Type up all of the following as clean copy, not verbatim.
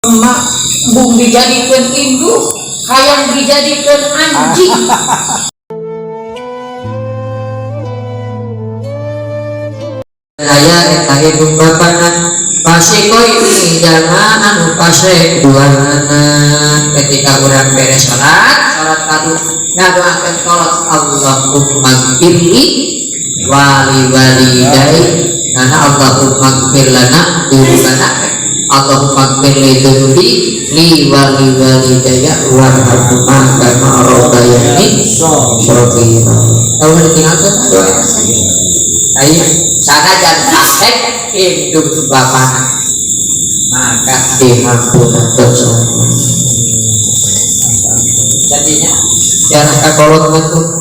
emak bung dijadikan induk hayang dijadikan anjing. Raya eta ibu bapana pasikoi jangan anu pasek duana ketika urang beres salat kadu ngadoakeun kolot Allahumma gfirli wali walidai karena Allahumma gfir lana dzunubana Allahumma gfir li dzunubi li wali walidaya warhamhuma kama rabbayani shaghira. Tahu ditinggalkan doa ayo sana jangan pasek hidup bapana maka dihampura dosa. Jadinya jangan kakolot bentuk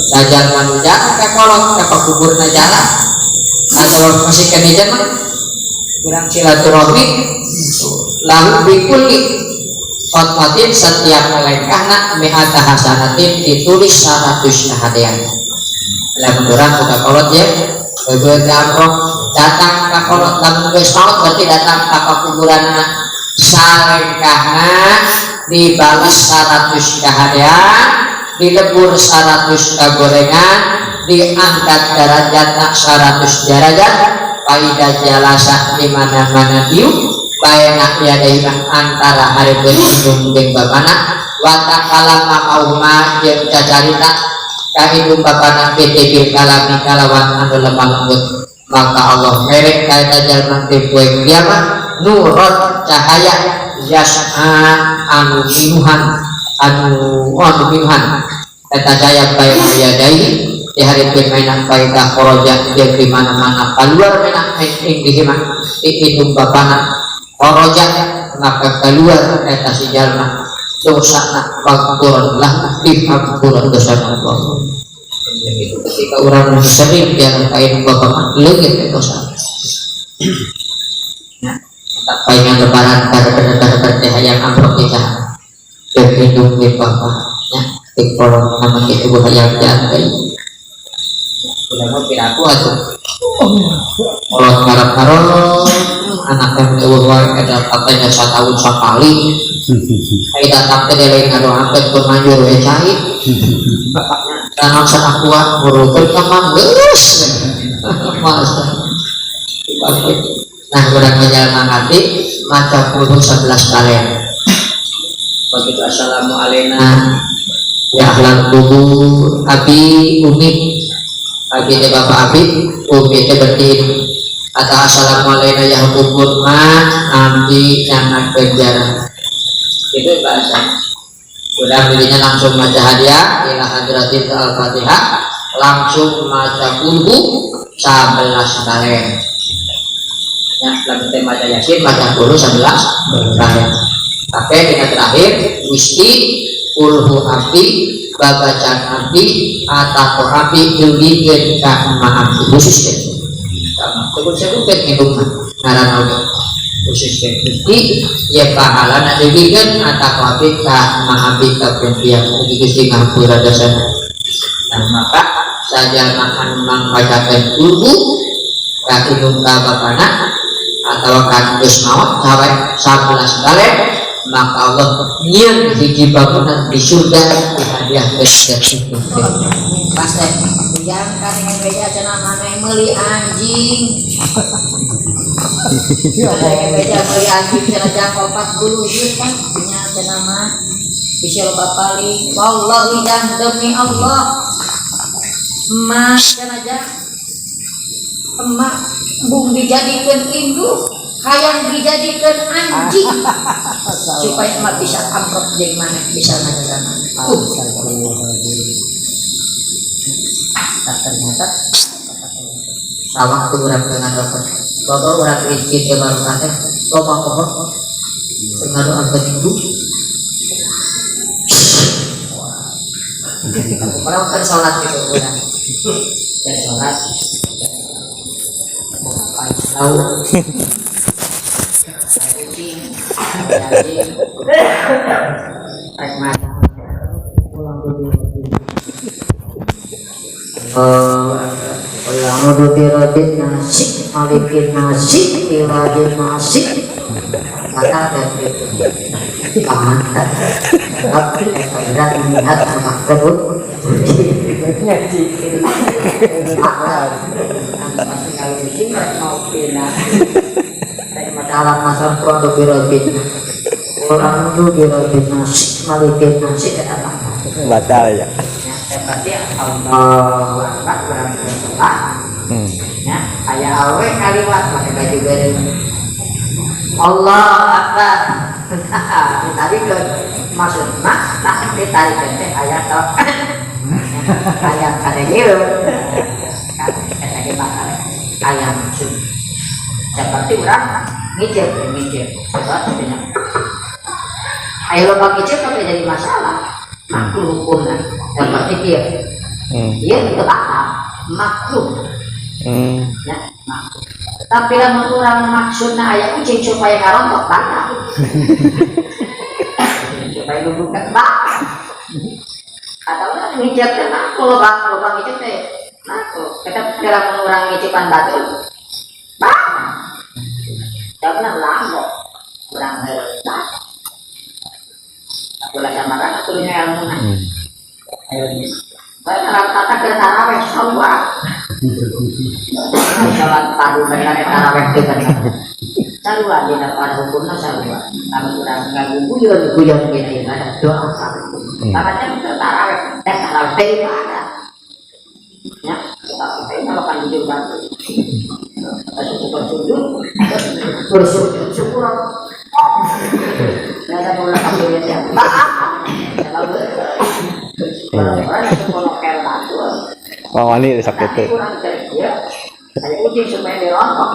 sajar manusia kakolot kapal kubur jalan atau masih kemeja mah kurang silaturahmi lalu bikuli khotmatin setiap melengkahna mi'ata hasanatin ditulis 100 hadiah. Lamun urang buka kolot ya bebeut amroh datang ka kolot lamun geus maot berarti datang ka kuburanna salengkahna dibalas 100 kahadean dilebur 100 kagorengan diangkat derajatna 100 derajat faida jalasa di mana-mana diu baena yadaimah antara hareupkeun indung jeung babana wa takalama qauma jeung cacarita kahidung bapana PTB kalami kalawan anu lemah lembut maka Allah merek kaita jalma teh poe kiamat nurut cahaya yas'a anu minuhan eta cahaya bae yadai di hari permainan faedah koroja jeung di mana-mana keluar menang ing dihimah hidung bapana koroja maka keluar eta si jalma dosana magpuran lah magpuran dosana Allah. Itu ketika orang sering yang kain bapak leungit dosa. Nah, tak paingan lebaran kada hayang amrok kita. Hidung di bapaknya di kolom nama itu hayang jantai. Sudah mau piraku atuh. Kolot karep-karep anaknya menewuh ada katanya 1 tahun sekali. Hai datang teh lain ngadoakeun pun manjur we cai. Bapaknya kana sak kuat ngurukeun ka manggeus. Nah, urang menjalma ngati maca puluh 11 kalian. Begitu assalamualaikum ya ahlan kubur abi umi abi teh bapak abi umi teh bertin atau assalamualaikum ya kubur mah abi nyangat penjara. Itu bahasa udah dirinya langsung baca hadiah ila hadratil al-fatihah langsung baca puluh 11 kalian ya lalu kita baca yasin baca puluh 11 kalian tapi dengan terakhir gusti puluh abdi babacaan abdi atau abdi dulikeun ka maaf khusus sama sebut-sebutkeun hidupna ngaran Allah khusus gusti ya pahala diberikan atau abdi ka mahabdi ka pendiam gusti ngampura dosana. Nah maka saja makan membacakan dulu ka hidung ka bapana atau ka geus maot sampai 11 kali maka Allah nyian hiji bangunan di surga hadiah besar itu. Pasti yang kami beja cenah maneh meuli anjing. Ada yang beja meuli anjing cenah jangkau 40 juta kan punya cenah mah bisa loba paling wallahi dan demi Allah emak cenah aja emak bung dijadikan induk hayang dijadikan anjing supaya emak bisa amrok jeung maneh bisa ngajaran ternyata sawah tuh urang teu ngadoakeun bapak urang rezeki teh baru teh loba pohon teu ngadoakeun induk orang kan sholat gitu urang dan sholat tahu Alhamdulillah nasi, alikin nasi, iradin nasi, maka dari pamankan sebab berat melihat anak tersebut ngaji masih kalau di sini mau pindah dari masalah masuk produk birobin orang itu birobin nasi malikin nasi ke dalam batal ya. Berarti Allah Akbar kurang berdoa. Ya, ayah awe kalimat pakai baju baru. Allah Akbar. Tadi ke maksudnya nah ditarik teh ayat tau. Ayat kada gitu. Kata gimana? Ayat maksud. Seperti orang ngicip. Coba sebenarnya. Ayo lomba ngicip tapi jadi masalah. Makruh hukumnya seperti dia itu makruh ya makruh tapi lamun urang maksudna aya kucing supaya ngarontok batal supaya bukan batal atau orang ngicip teh makruh lobang ngicip teh makruh kita lamun urang ngicipan batul batal jangan lambok urang batal Akulah samaran, akunya ilmu nah. Saya rata-rata ke taraweh semua. Salat padu mereka taraweh dengan sarua di pada hukumnya sarua. Kami sudah mengganggu guyon begini ada doa. Makanya kita taraweh ibadah. Ya, tapi kalau kan jujur banget. Bersujud syukur. Nggak ada bola kabelnya yang Wani sakit tuh. Ada uji supaya dirontok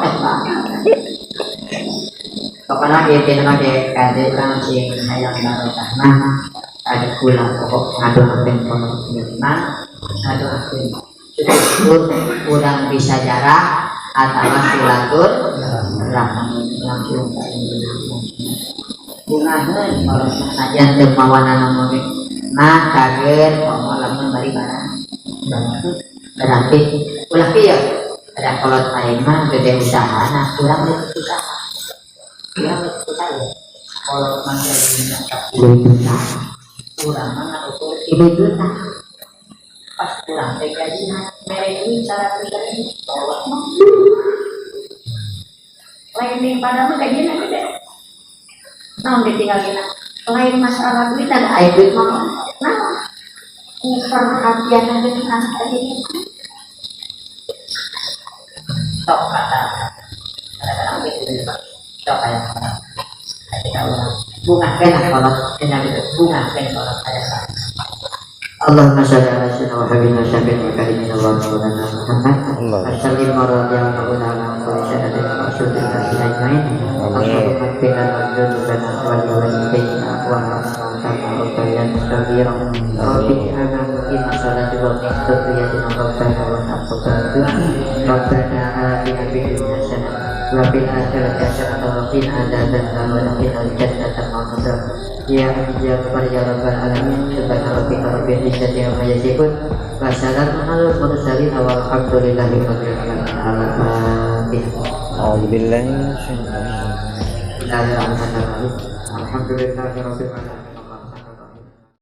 kapan lagi tidak ada kader langsing hayang barokah ada pulang pokok ngadu apen pondok firman ngadu apen syukur kurang bisa jarak atau silatur langsung bungaheun kalau saja teu mawana ngomong nah kaget lamun bari barang berarti ulah kieu ada kolot aing mah gede usaha nah urang teu usaha kalau mangga juta urang mah ngukur 3 juta pas urang teh gajinya mere duit 100 ribu lain pada mah gajinya gede naon ditinggalin lain masalah duit dan air duit mah nah ini perhatian dengan anak tadi tok kata kadang-kadang gitu tok kayak bunga kena kalau dengan bunga kena kalau kayak Allahumma shalli ala sayyidina wa habibina syafi'il karimin Allahumma Muhammad sallim maradiyan qabula ala sayyidina rasulillah ajmain Allahumma qina dzunubana wa walidayna wa ma'ana bayan sabiran rabbi ana muqim salati wa qiyyatina rabbana wa taqabbal rabbana atina fid dunya hasanah wa fil akhirati hasanah wa qina adzaban nar wa qina al-jannata ma'adah ya Jabbar ya Rabbal alamin subhana rabbika rabbil izzati amma yasifun wa salamun alal mursalin walhamdulillahi rabbil alamin. Alhamdulillahi rabbil alamin.